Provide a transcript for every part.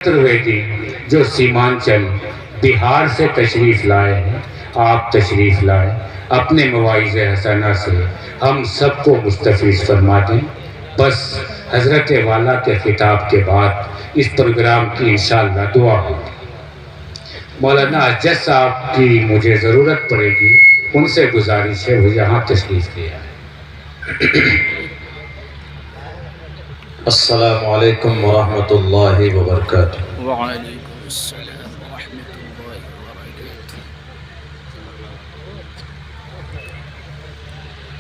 चतुर्वेदी जो सीमांचल बिहार से तशरीफ़ लाए हैं, आप तशरीफ़ लाए, अपने मवाइज़ हसना से हम सबको मुस्तफ़ीज़ फरमा दें। बस हज़रत वाला के ख़िताब के बाद इस प्रोग्राम की इंशाअल्लाह दुआ होगी। मौलाना अजद साहब की मुझे ज़रूरत पड़ेगी, उनसे गुजारिश है वो यहाँ तशरीफ़ ले आए। अस्सलामु अलैकुम वरहमतुल्लाहि वबरकातुहू। वअलैकुम अस्सलाम वरहमतुल्लाहि वबरकातुहू।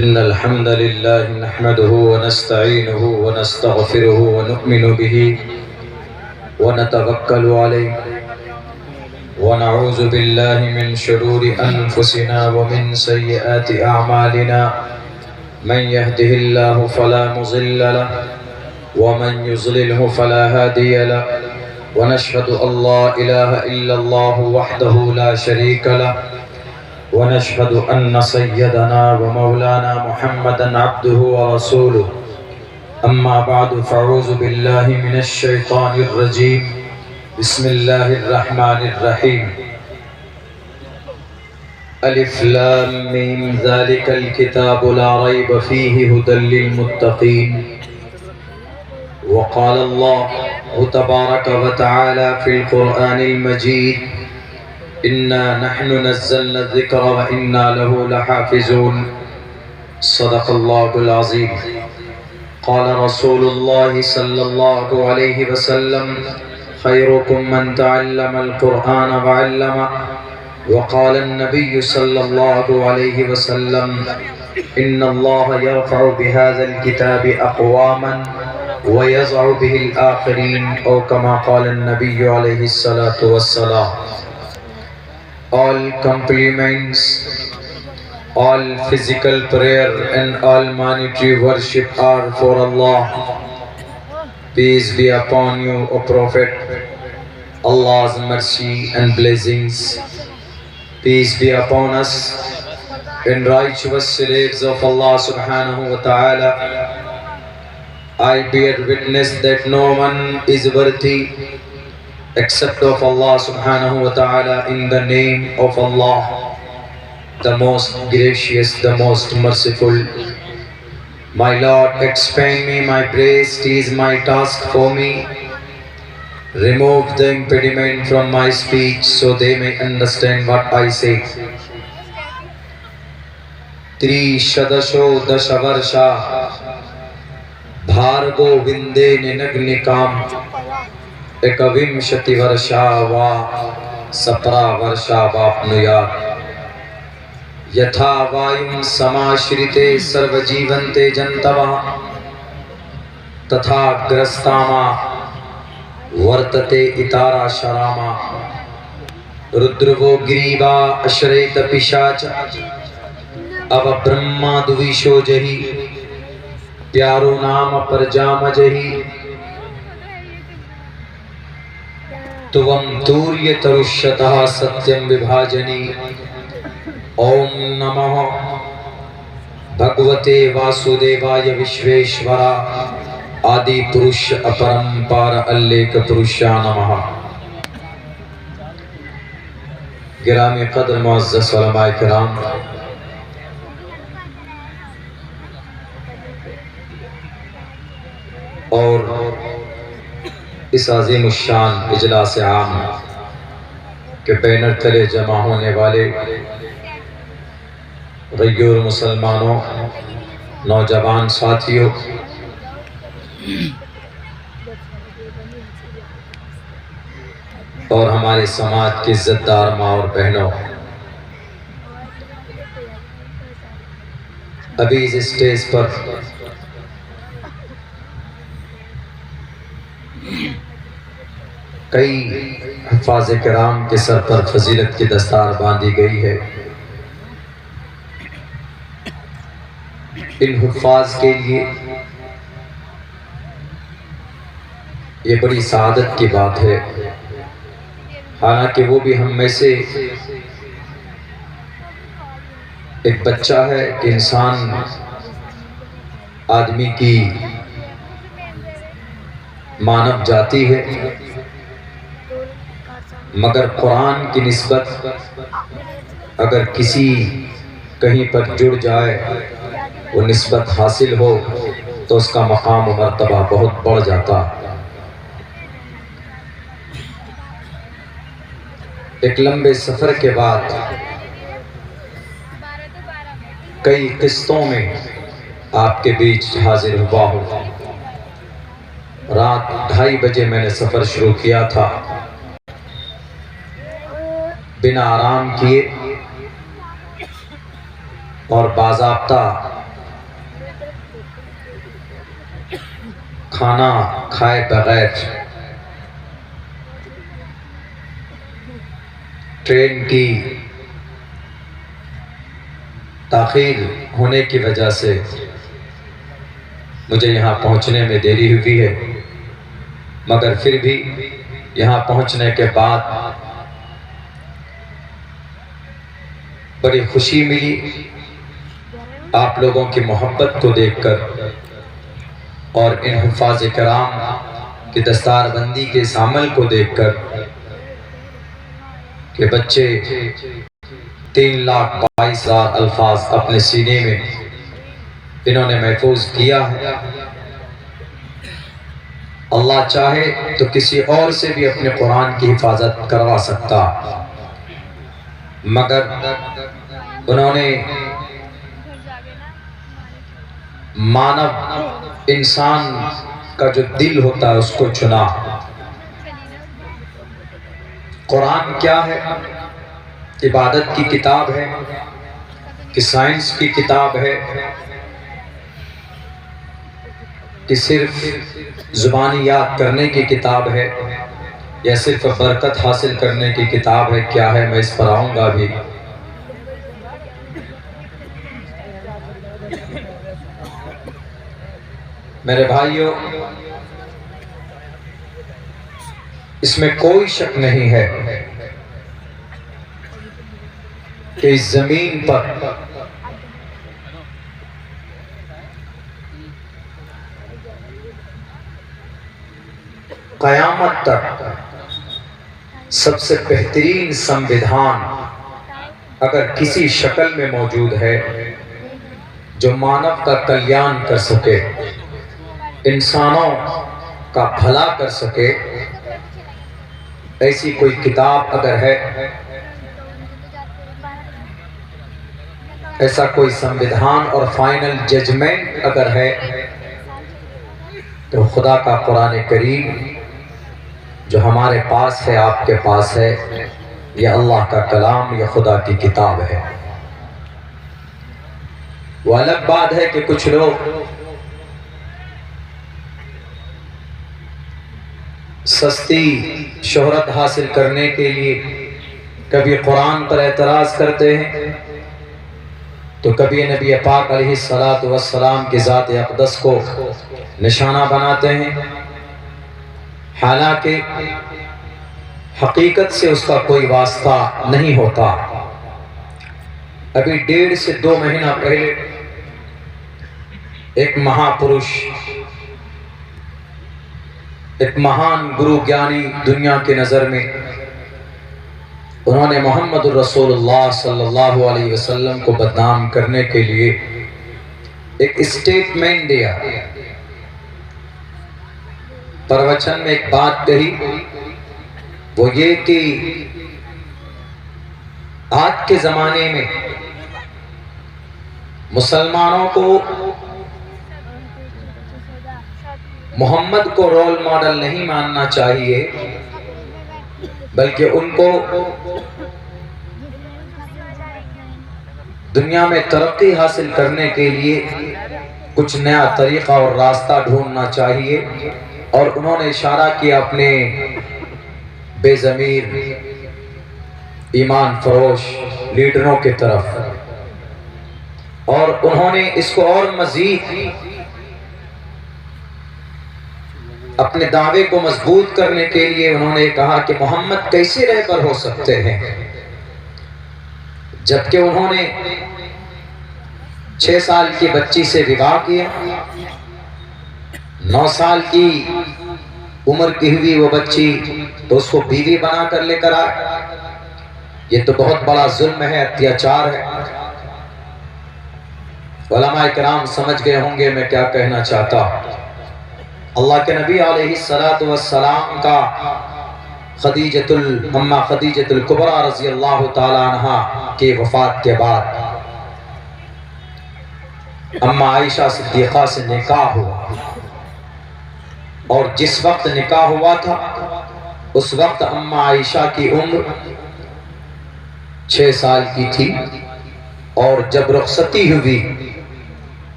इन्नल हम्दलिल्लाहि नहमदुहु व नस्तईनुहु व नस्तगफिरुहु व नु'मिनु बिही व नतवक्कलु अलैहि व नऊज़ु बिल्लाहि मिन शुरूरि अनफुसिना व मिन सय्यिआति अअमालिना। मन यहदिहिल्लाहु फला मुज़िल्ल लहु व मन युज़लिलहु फला हादिय लहु व नशहदु अल्ला इलाहा इल्लल्लाहु वहदहु ला शरीका लहु व नशहदु अन्न सय्यदना व मौलाना मुहम्मदन अब्दुहु व रसूलुहु। अम्मा बअदु फ़अऊज़ु बिल्लाहि मिनश शैतानिर रजीम। बिस्मिल्लाहिर रहमानिर रहीम। अलिफ लाम मीम ज़ालिकल किताबु ला रैब फ़ीहि हुदल लिल मुत्तक़ीन। वक़ाल अल्लाहु तबारक व तआला फ़िल क़ुरआनिल मजीद इन्ना नहनु नज़्ज़लना ज़िक्र व इन्ना लहु लहाफ़िज़ून। सदक़ल्लाहुल अज़ीम। क़ाल रसूलुल्लाहि सल्लल्लाहु अलैहि वसल्लम खैरुकुम मन तअल्लमल क़ुरआन व अल्लमह। वक़ाल अन्नबिय्यु सल्लल्लाहु अलैहि वसल्लम इन्नल्लाह यरफ़अु बिहाज़ल किताबि अक़वामन व यज़अु बिहिल आख़िरीन। औ कमा क़ाल अन्नबिय्यु अलैहिस्सलातु वस्सलाम। All compliments, all physical prayer and all monetary worship are for Allah. Peace be upon you, O Prophet. Allah's mercy and blessings. Peace be upon us and righteous slaves of Allah subhanahu wa ta'ala. I bear witness that no one is worthy except of Allah subhanahu wa ta'ala. In the name of Allah, the most gracious, the most merciful. My Lord, expand me my praise, it is my task for me. Remove the impediment from my speech so they may understand what I say. Trishadasho Dashavarsha Bhargo Vinde Ninagnikam एकविंशति वर्षा वा सप्रा वर्षा वाप्नुयात्। यथा वायुं समाश्रिते सर्वजीवन्ते जन्तवः तथा ग्रस्तामा वर्तते इतारा शरामा। रुद्रवो गिरीवा अश्रैत पिशाच अब ब्रह्मा दुविशो जहि प्यारो नाम पर जाम जहि। तुवं तूर्य तरुष्यतः सत्यं विभाजनी। ओम नमः भगवते वासुदेवाय विश्वेश्वरा आदि पुरुष अपरंपार अल्लेख पुरुषा नमः। गिरामी क़द्र मुअज़्ज़ज़ उलमाए किराम, और इस अज़ीम शान इजलास आम के बैनर तले जमा होने वाले गैर मुसलमानों, नौजवान साथियों, और हमारे समाज की इज्जतदार माँ और बहनों, अभी इस स्टेज पर कई हफ़ाज़ किराम के सर पर फजीलत की दस्तार बांधी गई है। इन हुफ़ाज़ के लिए ये बड़ी सआदत की बात है। हालांकि वो भी हम में से एक बच्चा है कि इंसान आदमी की मानव जाति है, मगर कुरान की निस्बत अगर किसी कहीं पर जुड़ जाए, वो निस्बत हासिल हो, तो उसका मकाम व मर्तबा बहुत बढ़ जाता। एक लंबे सफ़र के बाद कई किस्तों में आपके बीच हाजिर हुआ हूँ। रात 2:30 बजे मैंने सफ़र शुरू किया था, बिना आराम किए और बाज़ाब्ता खाना खाए बगैर ट्रेन की ताख़ीर होने की वजह से मुझे यहाँ पहुँचने में देरी हुई है, मगर फिर भी यहाँ पहुँचने के बाद बड़ी खुशी मिली आप लोगों की मोहब्बत को देखकर और इन हुफ़ाज़ कराम की दस्तारबंदी के इस अमल को देखकर कि बच्चे 3,22,000 अल्फाज अपने सीने में इन्होंने महफूज किया है। अल्लाह चाहे तो किसी और से भी अपने कुरान की हिफाजत करवा सकता, मगर उन्होंने मानव इंसान का जो दिल होता है उसको चुना। कुरान क्या है? इबादत की किताब है कि साइंस की किताब है कि सिर्फ ज़ुबानी याद करने की किताब है या सिर्फ बरकत हासिल करने की किताब है? क्या है? मैं इस पर आऊँगा भी। मेरे भाइयों, इसमें कोई शक नहीं है कि इस ज़मीन पर क़यामत तक सबसे बेहतरीन संविधान अगर किसी शक्ल में मौजूद है जो मानव का कल्याण कर सके, इंसानों का भला कर सके, ऐसी कोई किताब अगर है, ऐसा कोई संविधान और फाइनल जजमेंट अगर है, तो खुदा का कुरान करीम जो हमारे पास है, आपके पास है, यह अल्लाह का कलाम, यह खुदा की किताब है। वो अलग बात है कि कुछ लोग सस्ती शोहरत हासिल करने के लिए कभी कुरान पर एतराज़ करते हैं, तो कभी नबी पाक अलैहिस्सलातु वस्सलाम की ज़ात अक़दस को निशाना बनाते हैं, हालांकि हकीकत से उसका कोई वास्ता नहीं होता। अभी 1.5 से 2 महीना पहले एक महापुरुष, एक महान गुरु ज्ञानी दुनिया की नज़र में, उन्होंने मोहम्मद रसूलुल्लाह सल्लल्लाहु अलैहि वसल्लम को बदनाम करने के लिए एक स्टेटमेंट दिया। प्रवचन में एक बात कही, वो ये कि आज के ज़माने में मुसलमानों को मोहम्मद को रोल मॉडल नहीं मानना चाहिए, बल्कि उनको दुनिया में तरक्की हासिल करने के लिए कुछ नया तरीक़ा और रास्ता ढूंढना चाहिए। और उन्होंने इशारा किया अपने बेज़मीर ईमान फरोश लीडरों की तरफ, और उन्होंने इसको और मज़ीद अपने दावे को मजबूत करने के लिए उन्होंने कहा कि मोहम्मद कैसे रहबर हो सकते हैं, जबकि उन्होंने 6 साल की बच्ची से विवाह किया, 9 साल की उम्र की हुई वो बच्ची तो उसको बीवी बना कर लेकर आए। ये तो बहुत बड़ा जुल्म है, अत्याचार है। उलमा इकराम समझ गए होंगे मैं क्या कहना चाहता। अल्लाह के नबी अलैहिस्सलातु वस्सलाम का अम्मा खदीजतुल कुबरा रज़ी अल्लाह ताला अन्हा के वफात के बाद अम्मा आयशा सिद्दीक़ा से निकाह हुआ, और जिस वक्त निकाह हुआ था उस वक्त अम्मा आयशा की उम्र 6 साल की थी, और जब रुखसती हुई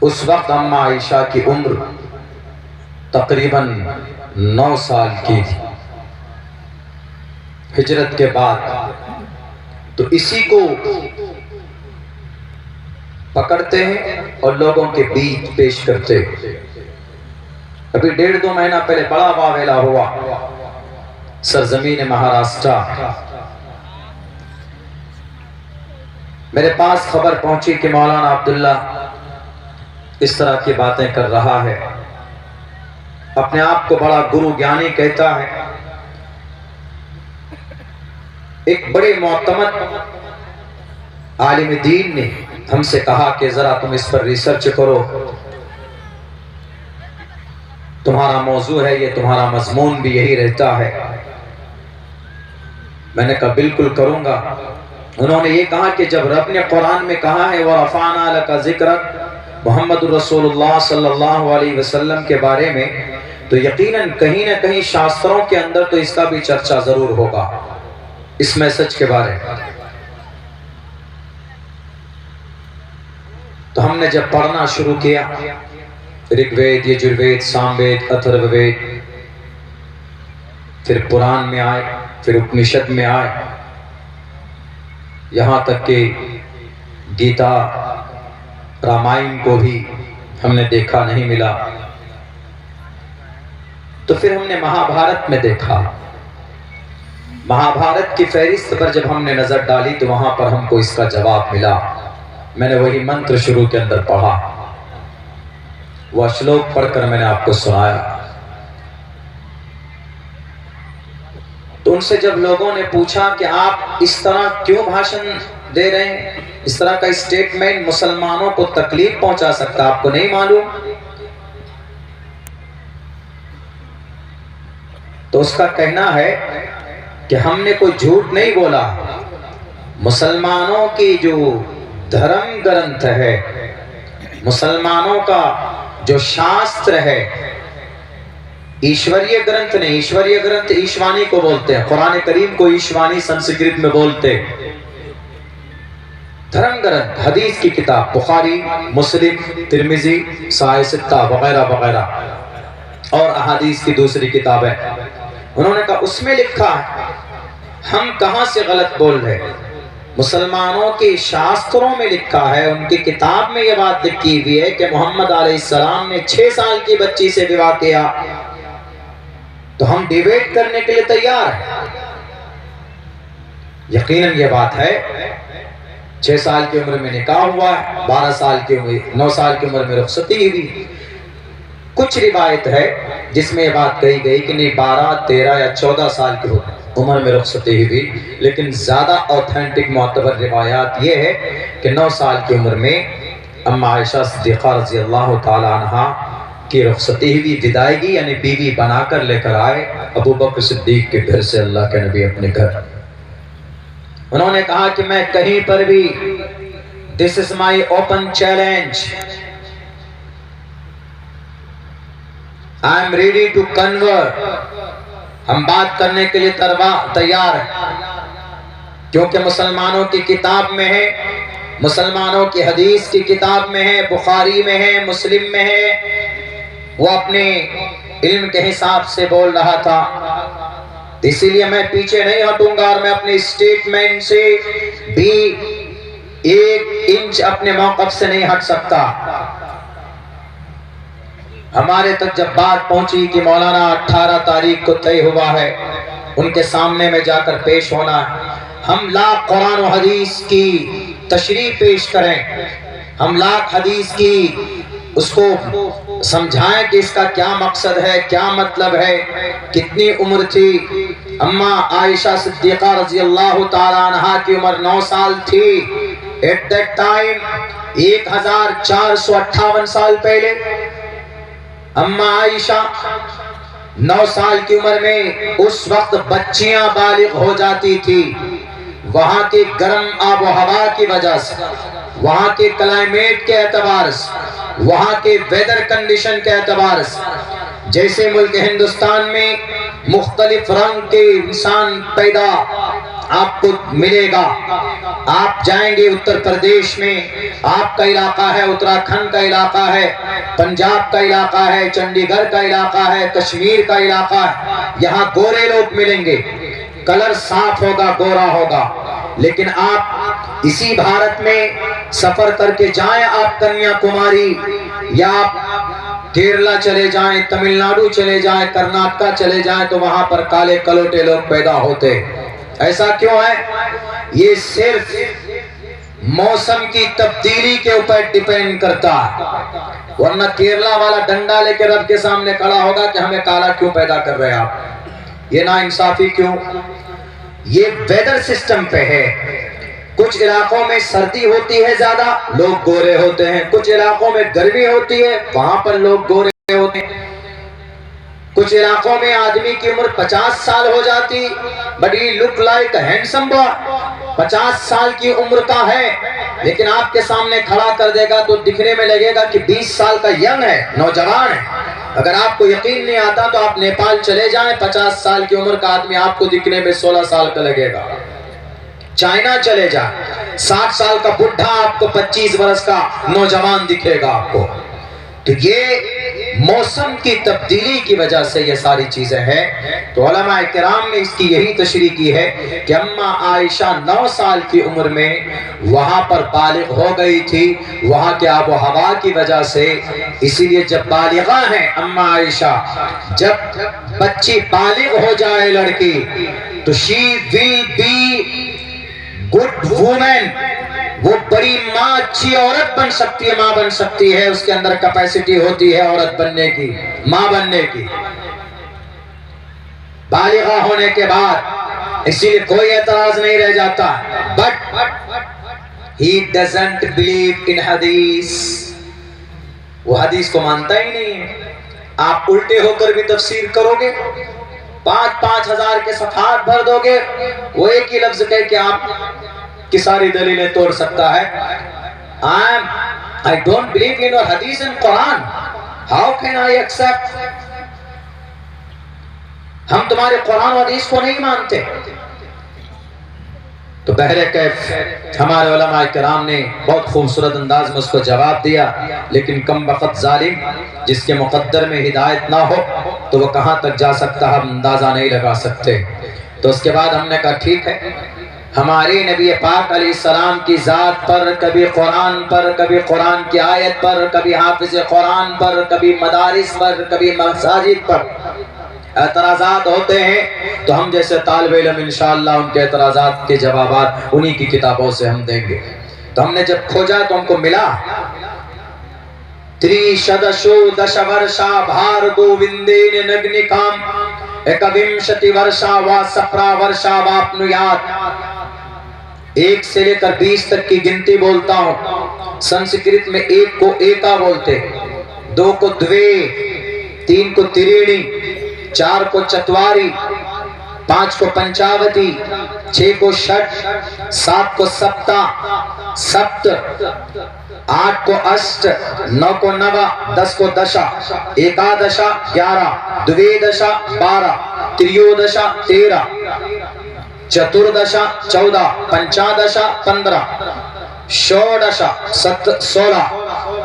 उस वक्त अम्मा आयशा की उम्र तकरीबन 9 साल की थी हिजरत के बाद। तो इसी को पकड़ते हैं और लोगों के बीच पेश करते हैं। अभी 1.5-2 महीना पहले बड़ा वावेला हुआ सरजमीन महाराष्ट्र। मेरे पास खबर पहुंची कि मौलाना अब्दुल्ला इस तरह की बातें कर रहा है, अपने आप को बड़ा गुरु ज्ञानी कहता है। एक बड़े मोतमद आलिम दीन ने हमसे कहा कि जरा तुम इस पर रिसर्च करो, तुम्हारा मौजू है ये, तुम्हारा मजमून भी यही रहता है। मैंने कहा बिल्कुल करूंगा। उन्होंने ये कहा कि जब रब ने कुरान में कहा है व रफ़अना लका ज़िक्रक मोहम्मद रसूलुल्लाह सल्लल्लाहु अलैहि वसल्लम के बारे में, तो यकीनन कहीं ना कहीं शास्त्रों के अंदर तो इसका भी चर्चा जरूर होगा, इस मैसेज के बारे में। तो हमने जब पढ़ना शुरू किया ऋग्वेद, यजुर्वेद, सामवेद, अथर्ववेद, फिर पुराण में आए, फिर उपनिषद में आए, यहाँ तक कि गीता रामायण को भी हमने देखा नहीं मिला। तो फिर हमने महाभारत में देखा। महाभारत की फहरिस्त पर जब हमने नजर डाली तो वहां पर हमको इसका जवाब मिला। मैंने वही मंत्र शुरू के अंदर पढ़ा, वह श्लोक पढ़कर मैंने आपको सुनाया। तो उनसे जब लोगों ने पूछा कि आप इस तरह क्यों भाषण दे रहे हैं, इस तरह का स्टेटमेंट मुसलमानों को तकलीफ पहुंचा सकता, आपको नहीं मालूम? तो उसका कहना है कि हमने कोई झूठ नहीं बोला। मुसलमानों की जो धर्म ग्रंथ है, मुसलमानों का जो शास्त्र है, ईश्वरीय ग्रंथ नहीं, ईश्वरीय ग्रंथ ईशवानी को बोलते हैं, कुरान करीम को ईशवानी संस्कृत में बोलते हैं। धर्म ग्रंथ हदीस की किताब बुखारी, मुस्लिम, तिरमिजी, साहिह सित्ता वगैरह वगैरह और अहादीस की दूसरी किताबें। उन्होंने कहा उसमें लिखा है, हम कहां से गलत बोल रहे हैं? मुसलमानों के शास्त्रों में लिखा है, उनकी किताब में यह बात लिखी हुई है कि मोहम्मद अलैहिस्सलाम ने 6 साल की बच्ची से विवाह किया। तो हम डिबेट करने के लिए तैयार हैं। यकीनन यह बात है। 6 साल की उम्र में निकाह हुआ, 12 साल की उम्र, 9 साल की उम्र में रुखसती हुई। कुछ रिवायत है जिसमें यह बात कही गई कि नहीं 12, 13 या 14 साल की उम्र में रुखसती हुई, लेकिन ज्यादा ऑथेंटिक मोतबर रिवायात ये है कि 9 साल की उम्र में अम्मा आयशा सिद्दीक़ा रज़ी अल्लाह ताला अन्हा की रुखसती हुई, विदायगी यानी बीवी बनाकर लेकर आए अबू बकर सिद्दीक के घर से अल्लाह के नबी अपने घर। उन्होंने कहा कि मैं कहीं पर भी, this is my open challenge, I am ready to convert, हम बात करने के लिए तैयार हैं। क्योंकि मुसलमानों की किताब में है, मुसलमानों की हदीस की किताब में है, बुखारी में है, मुस्लिम में है। वो अपने इल्म के हिसाब से बोल रहा था, इसीलिए मैं पीछे नहीं हटूंगा और मैं अपने स्टेटमेंट से भी 1 इंच अपने मौक़िफ़ से नहीं हट सकता। हमारे तक जब बात पहुंची कि मौलाना 18 तारीख को तय हुआ है, उनके सामने में जाकर पेश होना है, हम लाख कुरान और हदीस की तशरीह पेश करें, हम लाख हदीस की उसको समझाएं कि इसका क्या मकसद है, क्या मतलब है। कितनी उम्र थी? अम्मा आयशा सिद्दीक़ा रज़ी अल्लाह ताला अन्हा की उम्र 9 साल थी। एट दैट टाइम 1458 साल पहले अम्मा आयशा 9 साल की उम्र में उस वक्त बच्चियां बालिग हो जाती थी। वहां के गर्म आबो हवा की वजह से, वहां के क्लाइमेट के एतबार से, वहां के वेदर कंडीशन के एतबार से, जैसे मुल्क हिंदुस्तान में मुख्तलिफ रंग के इंसान पैदा आपको मिलेगा। आप जाएंगे उत्तर प्रदेश में, आपका इलाका है, उत्तराखंड का इलाका है, पंजाब का इलाका है, चंडीगढ़ का इलाका है, कश्मीर का इलाका है, यहाँ गोरे लोग मिलेंगे, कलर साफ होगा, गोरा होगा। लेकिन आप इसी भारत में सफर करके जाएं, आप कन्याकुमारी या आप केरला चले जाएं, तमिलनाडु चले जाएं, कर्नाटक चले जाएं, तो वहां पर काले कलोटे लोग पैदा होते। ऐसा क्यों है? ये सिर्फ मौसम की तब्दीली के ऊपर डिपेंड करता है। वरना केरला वाला डंडा लेके रब के सामने खड़ा होगा कि हमें काला क्यों पैदा कर रहे हैं आप, ये नाइंसाफी क्यों? ये वेदर सिस्टम पे है। कुछ इलाकों में सर्दी होती है ज्यादा, लोग गोरे होते हैं। कुछ इलाकों में गर्मी होती है, वहां पर लोग गोरे होते हैं। कुछ इलाकों में आदमी की उम्र 50 साल हो जाती, but he look like handsome boy. 50 साल की उम्र का है, लेकिन आपके सामने खड़ा कर देगा तो दिखने में लगेगा कि 20 साल का यंग है, नौजवान है। अगर आपको यकीन नहीं आता तो आप नेपाल चले जाएं, 50 साल की उम्र का आदमी आपको दिखने में 16 साल का लगेगा। चाइना चले जाएं, 60 साल का बुढ़ा आपको 25 वर्ष का नौजवान दिखेगा आपको। तो ये मौसम की तब्दीली की वजह से ये सारी चीजें हैं। तो उलमा इकराम ने इसकी यही तशरीह की है कि अम्मा आयशा 9 साल की उम्र में वहां पर बालिग हो गई थी, वहां के आबो हवा की वजह से। इसीलिए जब बालिगा है अम्मा आयशा, जब बच्ची बालिग हो जाए लड़की, तो she will be good women, वो बड़ी माँ, अच्छी औरत बन सकती है, माँ बन सकती है। उसके अंदर कैपेसिटी होती है औरत बनने की, माँ बनने की, बालिगा होने के बाद। इसीलिए कोई एतराज नहीं रह जाता। But he doesn't believe in हदीस, वो हदीस को मानता ही नहीं है। आप उल्टे होकर भी तफसीर करोगे, 5-5 हजार के सफात भर दोगे, वो एक ही लफ्ज कह के आप की सारी दलीलें तोड़ सकता है। I don't believe in your hadith and Quran. How can I accept? हम तुम्हारे कुरान और हदीस को नहीं मानते। तो बहरे कैफ हमारे उलमा किराम ने बहुत खूबसूरत अंदाज में उसको जवाब दिया। लेकिन कम वक़्त जालिम, जिसके मुक़द्दर में हिदायत ना हो तो वो कहाँ तक जा सकता है, हम अंदाज़ा नहीं लगा सकते। तो उसके बाद हमने कहा ठीक है, हमारे नबी पाक अलैहिस्सलाम की ज़ात पर, कभी कुरान पर, कभी कुरान की आयत पर, कभी हाफिज़ कुरान पर, कभी मदारिस पर, कभी मसाजिद पर एतराज़ात होते हैं। तो हम जैसे तालिब इल्म इंशाअल्लाह उनके एतराज़ात के जवाबात उन्हीं की किताबों से हम देंगे। तो हमने जब खोजा तो हमको मिला त्रिशदशो दशवर्षा भार गोविंदेन नग्निकाम एकविंशति वर्षा व सप्रा वर्षा वाप्नुयात। 1 से लेकर 20 तक की गिनती बोलता हूँ। संस्कृत में 1 को एका बोलते, 2 को द्वे, 3 को त्रीणी, 4 को चत्वारी, 5 को पंचावती, 6 को षट, 7 को सप्ता, सप्त, 8 को अष्ट, 9 को नव, 10 को दशा, एकादशा 11, द्वेदशा 12, त्रयोदशा 13, चतुर्दशा 14, पंचादशा 15, षोडशा 16,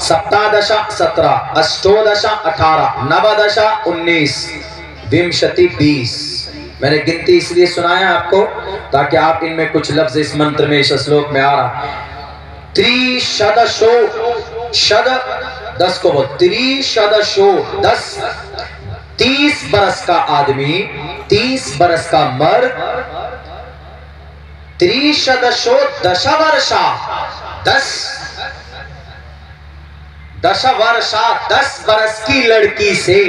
सप्तादशा 17, अष्टोदशा 18, नवदशा 19, विंशति 20। मैंने गिनती इसलिए सुनाया आपको ताकि आप इनमें कुछ लफ्ज इस मंत्र में, इस श्लोक में आ रहा। त्रिशदशो, शद 10 को बोल, त्रिशदशो 10, 30 बरस का आदमी, 30 बरस का मर्द, त्रिशदशो दशवर्षा 10 10 वर्षा 10 बरस की लड़की से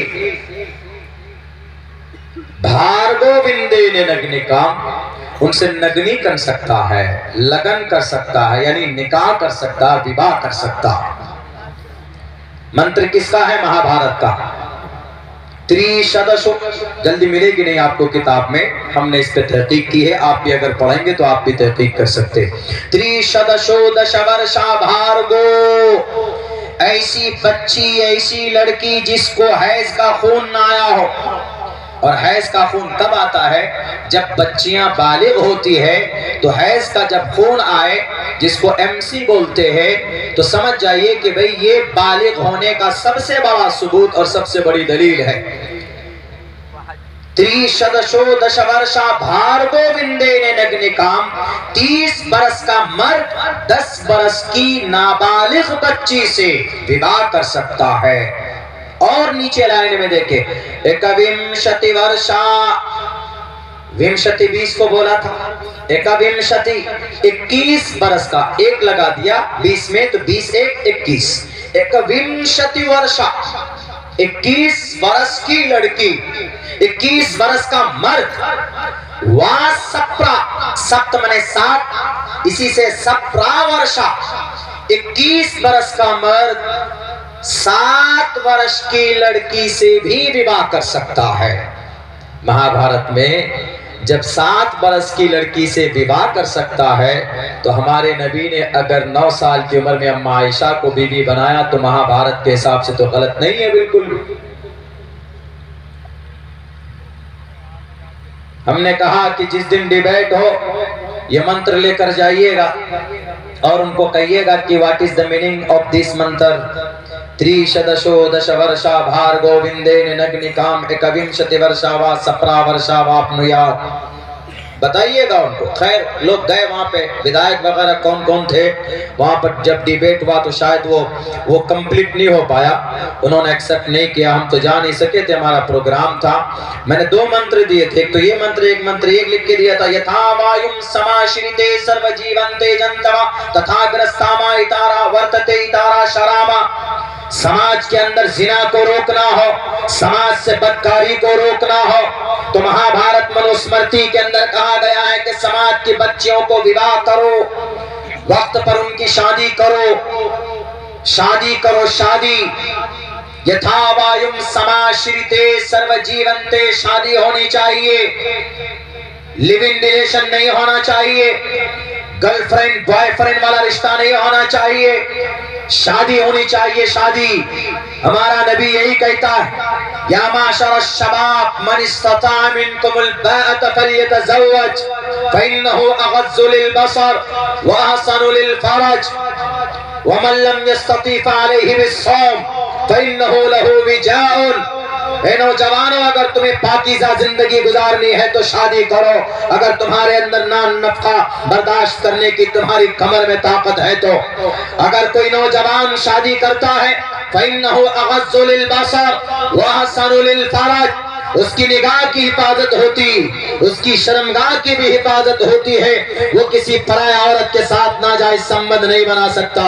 भार्गोविंदे ने नग्नि काम, उनसे नग्नि कर सकता है, लगन कर सकता है, यानी निकाह कर सकता, विवाह कर सकता। मंत्र किसका है? महाभारत का। त्रिशदशो, जल्दी मिलेगी नहीं आपको किताब में, हमने इस पे तहकीक की है, आप भी अगर पढ़ेंगे तो आप भी तहकीक कर सकते। त्रिशदशो दश वर्षा भार्गो, ऐसी बच्ची, ऐसी लड़की जिसको हैज का खून ना आया हो। और हैज का खून कब आता है? जब बच्चियां बालिग होती है तो हैज का जब खून आए, जिसको एमसी बोलते हैं, तो समझ जाइए कि भाई ये बालिग होने का सबसे बड़ा सबूत और सबसे बड़ी दलील है। त्रिशदशो दश वर्षा भार्गोविंदे ने नग्नि काम, 30 बरस का मर्द 10 बरस की नाबालिग बच्ची से विवाह कर सकता है। और नीचे लाइन में देखे, एकविंशति वर्षा, विंशति 20 को बोला था, एकविंशति 21 बरस का, एक लगा दिया 20 में तो 20 एक 21, एकविंशति वर्षा 21 बरस की लड़की, 21 बरस का मर्द, वा सप्रा, सप्त मने 7, इसी से सप्रा वर्षा, 21 बरस का मर्द 7 वर्ष की लड़की से भी विवाह कर सकता है। महाभारत में जब 7 वर्ष की लड़की से विवाह कर सकता है, तो हमारे नबी ने अगर 9 साल की उम्र में अम्मा आयशा को बीवी बनाया तो महाभारत के हिसाब से तो गलत नहीं है बिल्कुल भी। हमने कहा कि जिस दिन डिबेट हो ये मंत्र लेकर जाइएगा और उनको कहिएगा कि what is the meaning of this मंत्र। त्रिशदशो दश वर्षा भार्गोविंदे नग्नि काम, एकविंशति वर्षा वा सप्रा वर्षा वाप्नुयात्, बताइएगा उनको। खैर लोग गए वहां पे, विधायक वगैरह कौन कौन थे वहां पर, जब डिबेट हुआ तो शायद वो कंप्लीट नहीं हो पाया, उन्होंने एक्सेप्ट नहीं किया, हम तो जा नहीं सके थे, हमारा प्रोग्राम था। मैंने 2 मंत्र दिए थे, तो ये मंत्र एक मंत्र एक लिख के दिया था, यथा वायुम समाश्रिते सर्व जीवन्ते जंतवा तथा ग्रस्तामा इतारा वर्तते इतारा शरामा। समाज के अंदर जिना को रोकना हो, समाज से बदकारी को रोकना हो, तो महाभारत मनुस्मृति के अंदर कहा गया है कि समाज की बच्चियों को विवाह करो, वक्त पर उनकी शादी करो, शादी करो, शादी। यथा वायुम समाश्रिते सर्व जीवन्ते, शादी होनी चाहिए, लिव इन रिलेशन नहीं होना चाहिए, गर्लफ्रेंड बॉयफ्रेंड वाला रिश्ता नहीं होना चाहिए, शादी होनी चाहिए, शादी। हमारा नबी यही कहता है, या माशर शबाब मन इस्तता मिनकुमुल बाअत फल्यतज़व्वज फइन्नहु अग़ज़्ज़ु लिलबसर व अहसनु लिलफरज व मन लम यस्तति फअलैहि बिस्सौम फइन्नहु लहु विजाउन। ए नौजवानों, अगर तुम्हें पाकीज़ा जिंदगी गुजारनी है तो शादी करो। अगर तुम्हारे अंदर नान नफा बर्दाश्त करने की तुम्हारी कमर में ताकत है तो। अगर कोई नौजवान शादी करता है, फइन्नहु अग़ज़्ज़ु लिलबसर व अहसनु लिलफरज, उसकी निगाह की हिफाजत होती, उसकी शर्मगाह की भी हिफाजत होती है, वो किसी पराया औरत के साथ नाजायज संबंध नहीं बना सकता।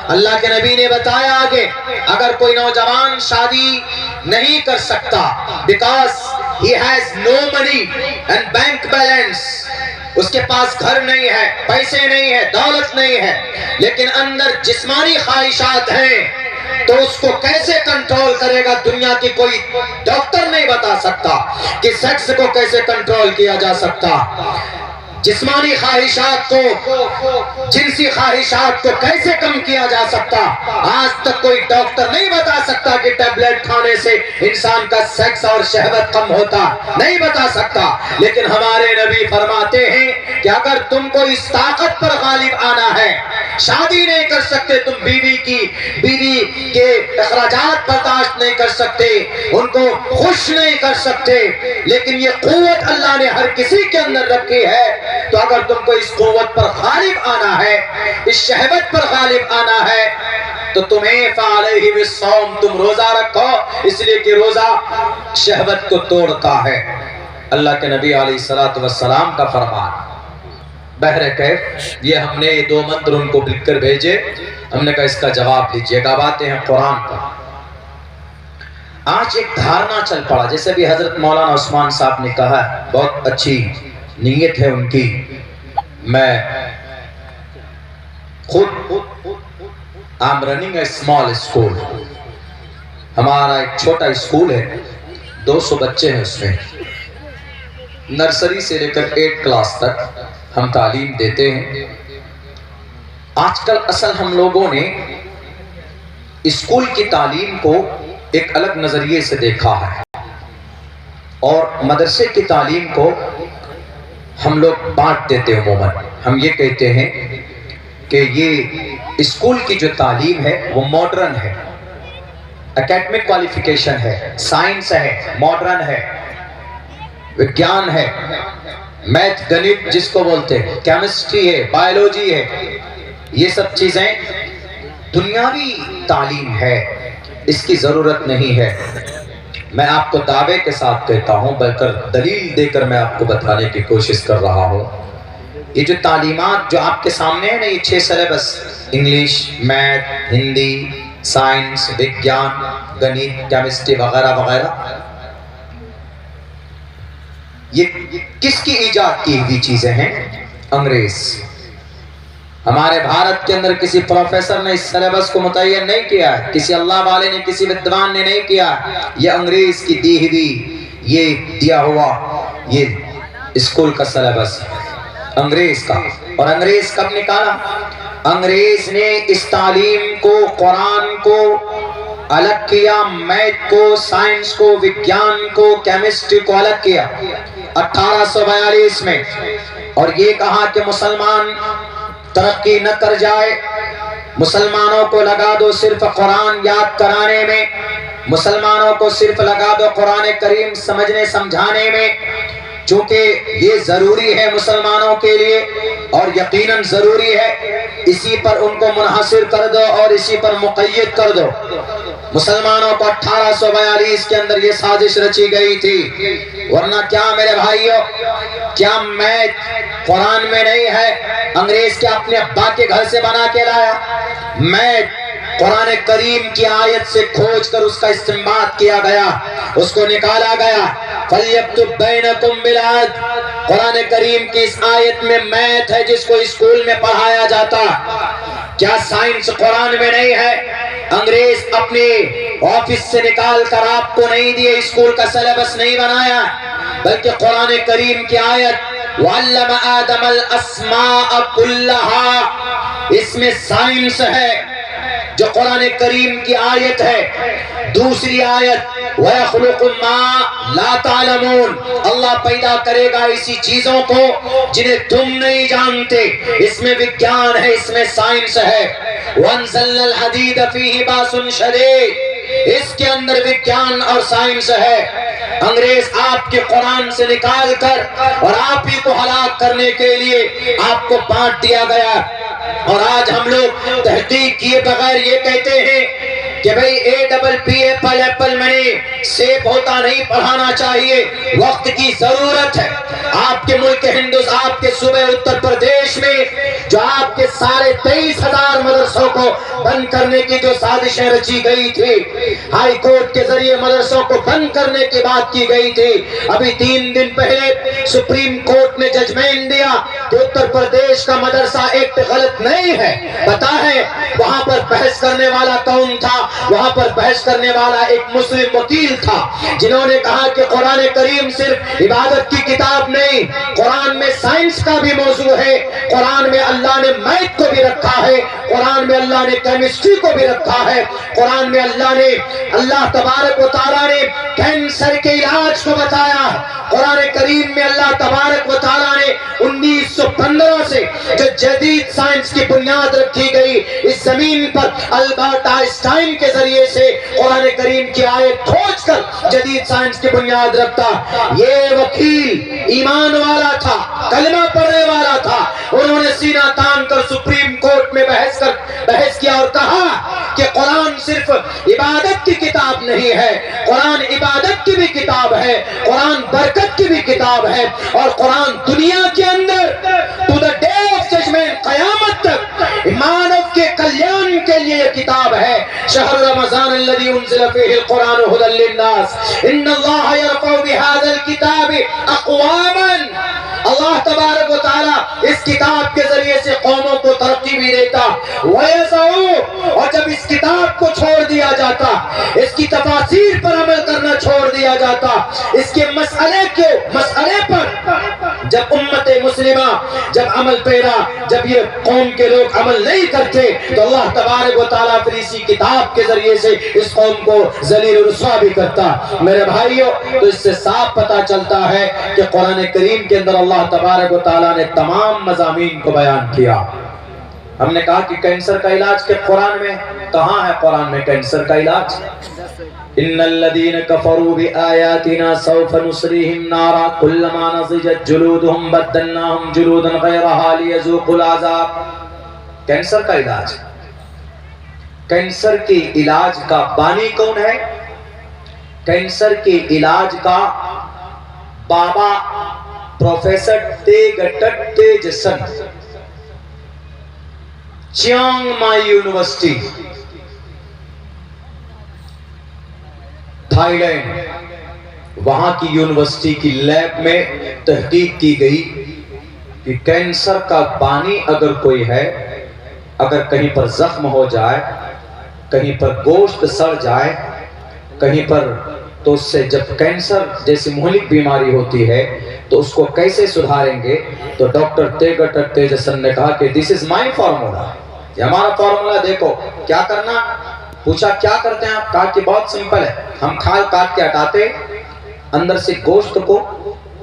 अल्लाह के नबी ने बताया आगे, अगर कोई नौजवान शादी नहीं कर सकता because he has no money and bank balance, उसके पास घर नहीं है, पैसे नहीं है, दौलत नहीं है, लेकिन अंदर जिस्मानी ख्वाहिशात हैं, तो उसको कैसे कंट्रोल करेगा? दुनिया की कोई डॉक्टर नहीं बता सकता कि सेक्स को कैसे कंट्रोल किया जा सकता। जिस्मानी ख्वाहिशात को, जिनसी ख्वाहिशात को कैसे कम किया जा सकता? आज तक कोई डॉक्टर नहीं बता सकता कि टैबलेट खाने से इंसान का सेक्स और शहवत कम होता, नहीं बता सकता। लेकिन हमारे नबी फरमाते हैं कि अगर तुमको इस ताकत पर गालिब आना है, शादी नहीं कर सकते तुम, बीवी के अखराजात बर्दाश्त नहीं कर सकते, उनको खुश नहीं कर सकते, लेकिन ये कुव्वत अल्लाह ने हर किसी के अंदर रखी है, तो अगर तुमको इस कुव्वत पर गालिब आना है, इस शहवत पर गालिब आना है, तो तुम्हें फ़अलैहि बिस्सौम, तुम रोजा रखो, इसलिए कि रोजा शहवत को तोड़ता है। अल्लाह के नबी अलैहिस्सलातु वस्सलाम का फरमान। बहरे कैफ, ये हमने 2 मंत्र उनको लिखकर भेजे, हमने कहा इसका जवाब लीजिएगा। बातें हैं कुरान पर। आज एक धारणा चल पड़ा, जैसे भी हजरत मौलाना उस्मान साहब ने कहा, बहुत अच्छी नीयत है उनकी। मैं खुद I am running A small school. हमारा एक छोटा स्कूल है, 200 बच्चे हैं उसमें। नर्सरी से लेकर 8 क्लास तक हम तालीम देते हैं। आजकल असल हम लोगों ने स्कूल की तालीम को एक अलग नजरिए से देखा है और मदरसे की तालीम को हम लोग बांट देते हैं। अमूमन हम ये कहते हैं कि ये स्कूल की जो तालीम है वो मॉडर्न है, एकेडमिक क्वालिफिकेशन है, साइंस है, मॉडर्न है, विज्ञान है, मैथ गणित जिसको बोलते हैं, केमिस्ट्री है, बायोलॉजी है, ये सब चीजें दुनियावी तालीम है, इसकी जरूरत नहीं है। मैं आपको दावे के साथ कहता हूं, बल्कि दलील देकर मैं आपको बताने की कोशिश कर रहा हूं। ये जो तालीमात जो आपके सामने है ना, ये 6 syllabus, English, math, Hindi, science, विज्ञान, गणित, केमिस्ट्री वगैरह वगैरह, ये किसकी इजाद की हुई चीजें हैं? अंग्रेज। हमारे भारत के अंदर किसी प्रोफेसर ने इस सिलेबस को मुतय्यन नहीं किया है, किसी अल्लाह वाले ने, किसी विद्वान ने नहीं किया। ये अंग्रेज की दी हुई, ये दिया हुआ ये स्कूल का सिलेबस अंग्रेज का। और अंग्रेज कब निकाला? अंग्रेज ने इस तालीम को, कुरान को अलग किया, मैथ को, साइंस को, विज्ञान को, केमिस्ट्री को अलग किया 1842 में। और ये कहा कि मुसलमान तरक्की न कर जाए, मुसलमानों को लगा दो सिर्फ कुरान याद कराने में, मुसलमानों को सिर्फ लगा दो कुरान करीम समझने समझाने में, चूंकि ये जरूरी है मुसलमानों के लिए और यकीनन जरूरी है। इसी पर उनको मुनहसिर कर दो और इसी पर मुक़य्यद कर दो। मुसलमानों को 1842 के अंदर ये साजिश रची गई थी। वरना क्या मेरे भाइयों, क्या मैथ कुरान में नहीं है? अंग्रेज क्या अपने अब्बा के घर से बना के लाया? मैथ कुरान करीम की आयत से खोज कर उसका इस्तेमाल किया गया, उसको निकाला गया। फल्यक्तुब बैनकुम बिल-अदल, कुरान करीम की इस आयत में मैथ है जिसको स्कूल में पढ़ाया जाता। क्या साइंस कुरान में नहीं है? अंग्रेज अपने ऑफिस से निकाल कर आपको नहीं दिए, स्कूल का सिलेबस नहीं बनाया, बल्कि कुरान करीम की आयत वअल्लम आदमल अस्माअ कुल्लहा, इसमें साइंस है जो कुरान करीम की आयत है। दूसरी आयत वयखलुकु मा ला तालमून, अल्लाह पैदा करेगा इसी चीजों को जिन्हें तुम नहीं जानते। इसमें विज्ञान है, इसमें साइंस है। वअनज़लनल हदीद फीहि बासुन शदीद, इसके अंदर विज्ञान और साइंस है। अंग्रेज आपके कुरान से निकाल कर और आप ही को हलाक करने के लिए आपको बांट दिया गया। और आज हम लोग तहकीक किए बगैर ये कहते हैं कि भाई APP एप्पल मैंने सेब होता नहीं पढ़ाना चाहिए। वक्त की जरूरत है। आपके मुल्क हिंदुस्तान, आपके सूबे उत्तर प्रदेश में जो आपके 23,500 मदरसों को बंद करने की जो साजिशें रची गई थी, हाई कोर्ट के जरिए मदरसों को बंद करने की बात की गई थी। अभी 3 दिन पहले सुप्रीम कोर्ट ने जजमेंट दिया कि उत्तर प्रदेश का मदरसा एक्ट गलत नहीं है। पता है वहां पर बहस करने वाला कौन था? वहां पर बहस करने वाला एक मुस्लिम वकील था, जिन्होंने कहा कि कुरान करीम सिर्फ इबादत की किताब नहीं, कुरान में साइंस का भी मौजू है, कुरान में अल्लाह ने मैथ को भी रखा है, कुरान में अल्लाह ने केमिस्ट्री को भी रखा है, कुरान में अल्लाह तबारक व तआला ने कैंसर के इलाज को बताया। कुरान करीम में अल्लाह तबारक व तआला ने 1915 से जो जदीद साइंस की बुनियाद रखी गई इस जमीन पर, अल्बर्ट आइंस्टाइन के जरिए से कुरान करीम की आयत खोज कर जदीद साइंस की बुनियाद रखता। ये वकील ईमान वाला था, कलमा पढ़ने वाला था। उन्होंने सीना तान कर सुप्रीम कोर्ट में बहस किया और कहा कि कुरान सिर्फ इबादत की किताब नहीं है, कुरान इबादत की भी किताब है, कुरान बरकत की भी किताब है, और कुरान दुनिया के अंदर to the day of judgement, कयामत तक मानव के कल्याण के के लिए ये किताब है। शहर रमज़ान अल्लज़ी उन्ज़िला फ़ीहिल क़ुरान हुदल लिन्नास इन्नल्लाह यरफ़उ बिहाज़ल किताबि अक़वामन। अल्लाह तबारक व तआला इस किताब के जरिए से कौमों को तरक्की भी देता, और जब इस किताब को छोड़ दिया जाता, इसकी तफासीर पर अमल करना छोड़ दिया जाता, इसके मसले पर जब उम्मत मुस्लिमा, जब अमल पेरा, जब ये कौम के लोग अमल नहीं करते, तो अल्लाह तबारक व तआला फिर इसी किताब के जरिए से इस कौम को जलील और रुस्वा भी करता। मेरे भाइयों, तो इससे साफ पता चलता है कि कुरान करीम के अंदर अल्लाह तबारक व तआला ने तमाम मज़ामीन को बयान किया। हमने कहा कि कैंसर का इलाज के कुरान में कहाँ है? कुरान में कैंसर का इलाज, इन्नल्लज़ीना कफ़रू बिआयातिना सौफ़ नुस्रीहिम नारा कुल्लमा नज़िजत जुलूदुहुम बद्दलनाहुम जुलूदन ग़ैरहा लियज़ूक़ुल अज़ाब। कैंसर का इलाज, कैंसर के इलाज का बानी कौन है? कैंसर के इलाज का बाबा प्रोफेसर तेगटक तेजसन, चियांग माई यूनिवर्सिटी, थाईलैंड, वहां की यूनिवर्सिटी की लैब में तहकीक की गई कि कैंसर का बानी अगर कोई है, अगर कहीं पर जख्म हो जाए, कहीं पर गोश्त सड़ जाए, कहीं पर, तो उससे जब कैंसर जैसी मुहलिक बीमारी होती है तो उसको कैसे सुधारेंगे? तो डॉक्टर तेगटक तेजसन ने कहा कि दिस इज माई फॉर्मूला, ये हमारा फॉर्मूला। देखो क्या करना। पूछा क्या करते हैं आप? कहा कि बहुत सिंपल है, हम खाल काट के हटाते, अंदर से गोश्त को,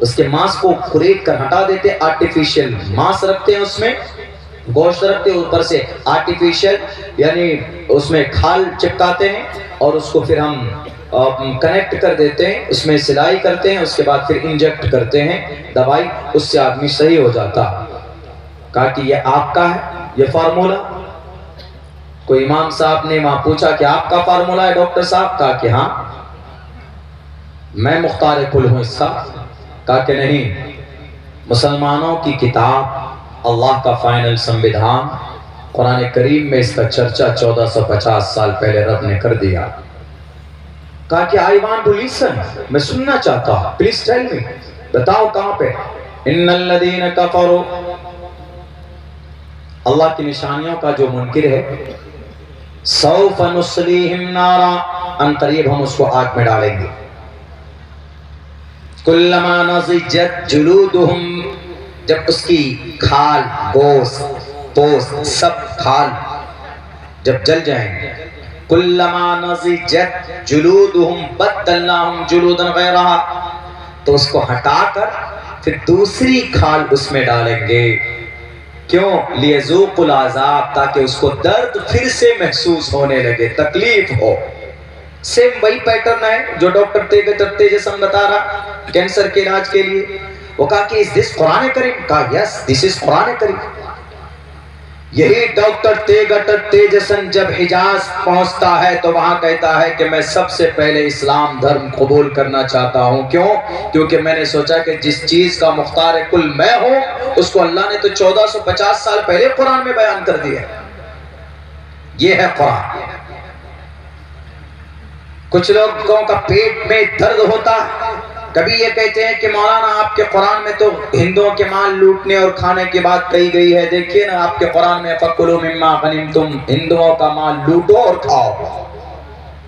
उसके मांस को कुरेद कर हटा देते, आर्टिफिशियल मांस रखते हैं, उसमें गोश्त रखते हैं, ऊपर से आर्टिफिशियल यानी उसमें खाल चिपकाते हैं, और उसको फिर हम कनेक्ट कर देते हैं, उसमें सिलाई करते हैं, उसके बाद फिर इंजेक्ट करते हैं दवाई, उससे आदमी सही हो जाता। कहा कि ये आपका है ये फार्मूला? कोई इमाम साहब ने वहां पूछा कि आपका फार्मूला है डॉक्टर साहब? कहा कि हाँ, मैं मुख्तार कुल हूं इसका। कहा कि नहीं, मुसलमानों की किताब, अल्लाह का फाइनल संविधान कुरान करीम में इसका चर्चा 1450 साल पहले रब ने कर दिया। कहा कि आई वांट टू लिसन, मैं सुनना चाहता हूं, प्लीज टेल मी, बताओ कहां पे? इन्नल्लज़ीना कफ़रू, अल्लाह की निशानियों का जो मुनकिर है, सौफ़ नुस्लीहिम नारा, अनक़रीब हम उसको आग में डालेंगे। कुल्लमा नज़िजत जुलूदुहुम, जब उसकी खाल, गोश्त, पोस्त, सब खाल जब जल जाएंगे, कुल्लमा नज़िजत जुलूदुहुम बद्दलनाहुम जुलूदन ग़ैरहा, तो उसको हटाकर फिर दूसरी खाल उसमें डालेंगे। क्यों? लियज़ूक़ुल अज़ाब, ताकि उसको दर्द फिर से महसूस होने लगे, तकलीफ हो। सेम वही पैटर्न है जो डॉक्टर तेगटक तेजसन बता रहा कैंसर के इलाज के लिए। वो कहा कि इस दिस कुरान करीम? कहा यस, दिस इज कुरान करीम। यही डॉक्टर तेगटक तेजसन जब हिजाज पहुंचता है तो वहां कहता है कि मैं सबसे पहले इस्लाम धर्म कबूल करना चाहता हूं। क्यों? क्योंकि मैंने सोचा कि जिस चीज का मुख्तार कुल मैं हूं, उसको अल्लाह ने तो 1450 साल पहले कुरान में बयान कर दिया। ये है कुरान। कुछ लोगों का पेट में दर्द होता है, कभी ये कहते हैं कि मौलाना आपके कुरान में तो हिंदुओं के माल लूटने और खाने की बात कही गई है, देखिए ना आपके कुरान में फकुलू मिम्मा गनिमतुम, हिंदुओं का माल लूटो और खाओ।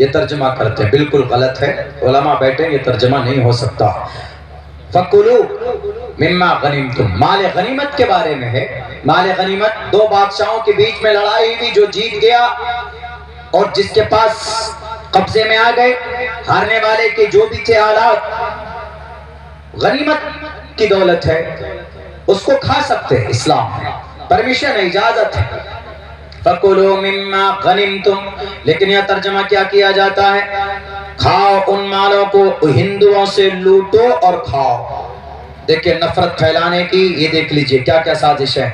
ये तर्जमा करते हैं, बिल्कुल गलत है। उलमा बैठे, ये तर्जमा नहीं हो सकता। फकुलू मिम्मा गनिमतुम माल गनीमत के बारे में है। माल गनीमत दो बादशाहों के बीच में लड़ाई हुई, जो जीत गया और जिसके पास कब्जे में आ गए, हारने वाले के जो भी थे आलात, गनीमत की दौलत है, उसको खा सकते हैं। इस्लाम में परमिशन है, इजाजत है। फकुलू मिम्मा गनिमतुम, लेकिन यह तर्जमा क्या किया जाता है? खाओ उन मालों को, हिंदुओं से लूटो और खाओ। देखिए नफरत फैलाने की, ये देख लीजिए क्या क्या साजिश है।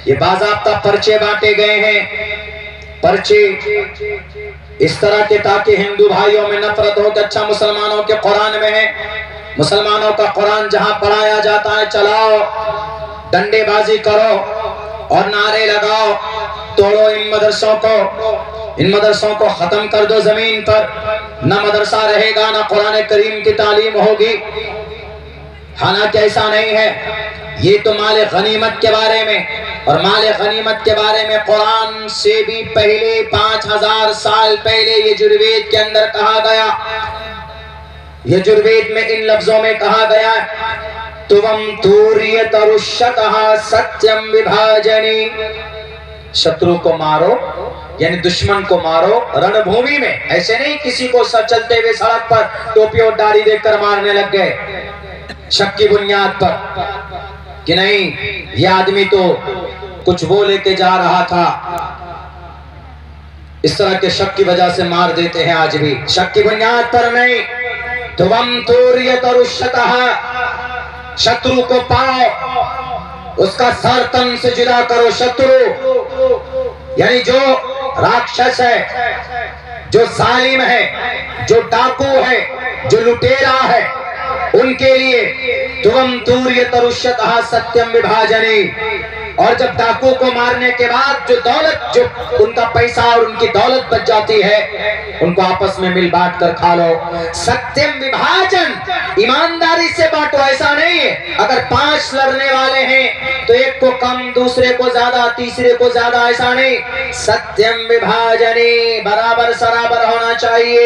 ये बाज़ाब्ता पर्चे बांटे गए हैं, पर्चे इस तरह के, ताकि हिंदू भाइयों में नफरत हो कि अच्छा मुसलमानों के कुरान में है, मुसलमानों का कुरान जहां पढ़ाया जाता है चलाओ, डंडेबाजी करो और नारे लगाओ, तोड़ो इन मदरसों को। इन मदरसों को खत्म कर दो जमीन पर, न मदरसा रहेगा न कुरान करीम की तालीम होगी। हालांकि ऐसा नहीं है, ये तो माल गनीमत के बारे में, और माल गनीमत के बारे में कुरान से भी पहले 5000 साल पहले यजुर्वेद के अंदर कहा गया। यजुर्वेद में इन लफ्जों में कहा गया, तुवम तूर्यतरुष्यतः सत्यम विभाजनी, शत्रु को मारो यानी दुश्मन को मारो रणभूमि में। ऐसे नहीं किसी को चलते हुए सड़क पर टोपी और दाढ़ी देखकर मारने लग गए शक की बुनियाद पर कि नहीं ये आदमी तो कुछ वो लेके जा रहा था। इस तरह के शक की वजह से मार देते हैं आज भी, शक की बुनियाद पर नहीं। तुवम तूर्यतरुष्यतः, शत्रु को पाओ, उसका सर तन से जुदा करो। शत्रु यानी जो राक्षस है, जो जालिम है, जो डाकू है, जो लुटेरा है, उनके लिए तुवम तूर्यतरुष्यतः सत्यम विभाजनी। और जब डाकू को मारने के बाद जो दौलत, जो उनका पैसा और उनकी दौलत बच जाती है, उनको आपस में मिल बांट कर खा लो। सत्यम विभाजन, ईमानदारी से बांटो। ऐसा नहीं है अगर 5 लड़ने वाले हैं तो एक को कम, दूसरे को ज्यादा, तीसरे को ज्यादा, ऐसा नहीं। सत्यम विभाजनी, बराबर सराबर होना चाहिए।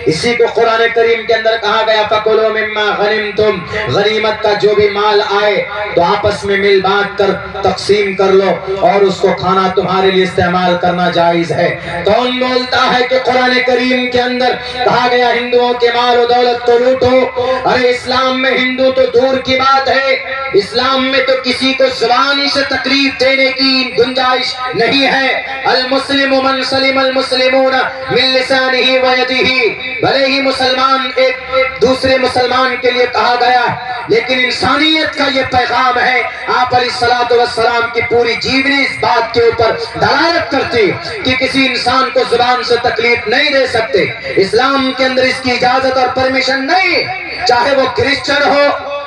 इसी को कुरान करीम के अंदर कहा गया, फकुलू मिम्मा गनिमतुम, गनीमत का जो भी माल आए तो आपस में मिल बांट कर तकसीम कर लो, और उसको खाना तुम्हारे लिए इस्तेमाल करना जायज है। कौन बोलता है कि कुरान करीम के अंदर कहा गया हिंदुओं के माल और दौलत तो लूटो? अरे इस्लाम में हिंदू तो दूर की बात है, इस्लाम में तो किसी को जुबानी से तकलीफ देने की गुंजाइश नहीं है। अल मुस्लिम मन सलिम अल मुस्लिमून मिन लिसानिही व यदिही, भले ही मुसलमान एक दूसरे मुसलमान के लिए कहा गया, लेकिन इंसानियत का ये पैगाम है। आप अलैहिस्सलातु वस्सलाम की पूरी जीवनी इस बात के ऊपर दलालत करती कि किसी इंसान को जुबान से तकलीफ नहीं दे सकते। इस्लाम के अंदर इसकी इजाजत और परमिशन नहीं, चाहे वो क्रिश्चियन हो,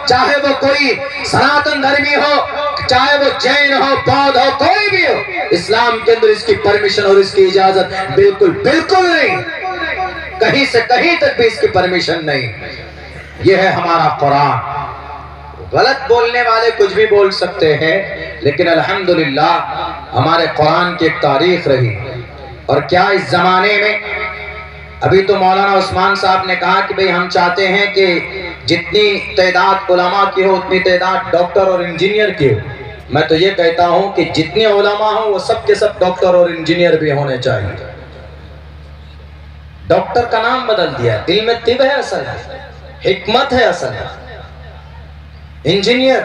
चाहे वो कोई सनातन धर्मी हो, चाहे वो जैन हो, बौद्ध हो, कोई भी हो, इस्लाम के अंदर इसकी परमिशन और इसकी इजाजत बिल्कुल बिल्कुल नहीं, कहीं से कहीं तक भी इसकी परमिशन नहीं। यह है हमारा कुरान। गलत बोलने वाले कुछ भी बोल सकते हैं, लेकिन अल्हम्दुलिल्लाह हमारे कुरान की एक तारीख रही। और क्या इस जमाने में, अभी तो मौलाना उस्मान साहब ने कहा कि भाई हम चाहते हैं कि जितनी तादाद उलमा की हो उतनी तादाद डॉक्टर और इंजीनियर की हो। मैं तो ये कहता हूं कि जितने उलमा हो वो सब के सब डॉक्टर और इंजीनियर भी होने चाहिए। डॉक्टर का नाम बदल दिया, दिल में तिब है असल है, हिकमत है असल है। इंजीनियर,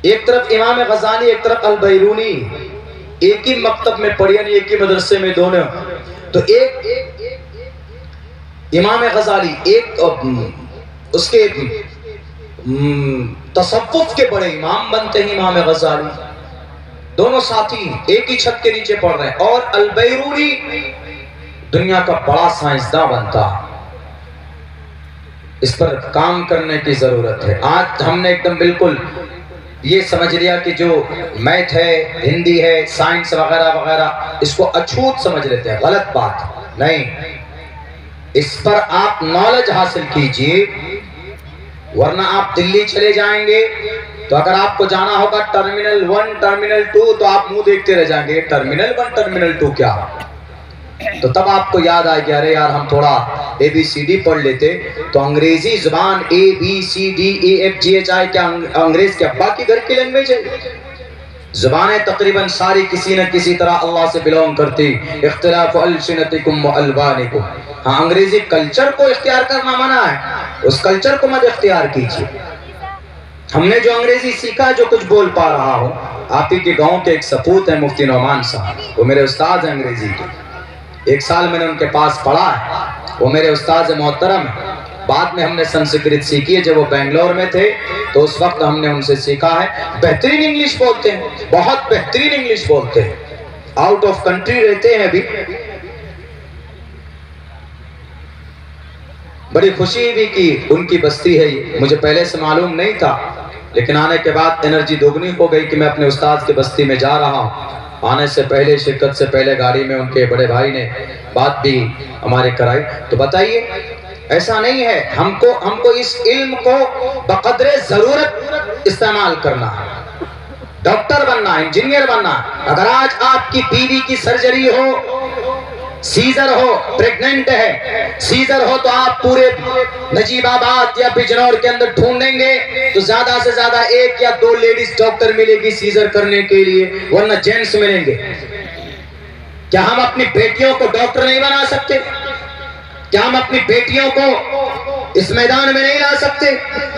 एक तरफ इमाम गजाली, एक तरफ अल बैरूनी, एक ही मकतब में पढ़े, एक ही मदरसे में दोनों। तो एक इमाम गजाली, एक उसके तसव्वुफ के बड़े इमाम बनते हैं इमाम गजाली, दोनों साथी एक ही छत के नीचे पढ़ रहे हैं। और अल बैरूनी दुनिया का बड़ा साइंसदान बनता। इस पर काम करने की जरूरत है। आज हमने एकदम बिल्कुल ये समझ लिया कि जो मैथ है, हिंदी है, साइंस वगैरह वगैरह, इसको अछूत समझ लेते हैं। गलत बात नहीं, इस पर आप नॉलेज हासिल कीजिए, वरना आप दिल्ली चले जाएंगे तो अगर आपको जाना होगा टर्मिनल 1, टर्मिनल 2, तो आप मुंह देखते रह जाएंगे, टर्मिनल 1, टर्मिनल 2 क्या। तो तब आपको याद आएगी, अरे यार हम थोड़ा ABCD पढ़ लेते तो अंग्रेजी जुबान ABCDEFGHI क्या अंग्रेज क्या बाकी घर की लैंग्वेज है। जुबानें तकरीबन सारी किसी न किसी तरह अल्लाह से बिलोंग करती। इख्तिलाफ अल्सिनतिकुम व अलवानिकुम, हाँ अंग्रेजी कल्चर को इख्तियार करना मना है, उस कल्चर को मत इख्तियार कीजिए। हमने जो अंग्रेजी सीखा, जो कुछ बोल पा रहा हूँ, आप ही के गाँव के एक सपूत है मुफ्ती नौमान साहब, वो मेरे उस्ताद हैं अंग्रेजी के। 1 साल मैंने उनके पास पढ़ा है, वो मेरे उस्ताद मोहतरम है। बाद में हमने संस्कृत सीखी है, जब वो बेंगलोर में थे तो उस वक्त हमने उनसे सीखा है। बेहतरीन इंग्लिश बोलते हैं, बहुत बेहतरीन इंग्लिश बोलते हैं, आउट ऑफ कंट्री रहते हैं अभी। बड़ी खुशी भी कि उनकी बस्ती है ये, मुझे पहले से मालूम नहीं था, लेकिन आने के बाद एनर्जी दोगुनी हो गई कि मैं अपने उस्ताद की बस्ती में जा रहा हूँ। आने से पहले, शिरकत से पहले गाड़ी में उनके बड़े भाई ने बात भी हमारे कराई। तो बताइए, ऐसा नहीं है, हमको इस इल्म को बकदरे जरूरत इस्तेमाल करना है। डॉक्टर बनना है, इंजीनियर बनना है। अगर आज आपकी बीवी की सर्जरी हो, सीजर हो, प्रेग्नेंट है, सीजर हो, तो आप पूरे नजीबाबाद या बिजनौर के अंदर ढूंढेंगे तो ज्यादा से ज्यादा 1 या 2 लेडीज डॉक्टर मिलेगी सीजर करने के लिए, वरना जेंट्स मिलेंगे। क्या हम अपनी बेटियों को डॉक्टर नहीं बना सकते? क्या हम अपनी बेटियों को इस मैदान में नहीं ला सकते?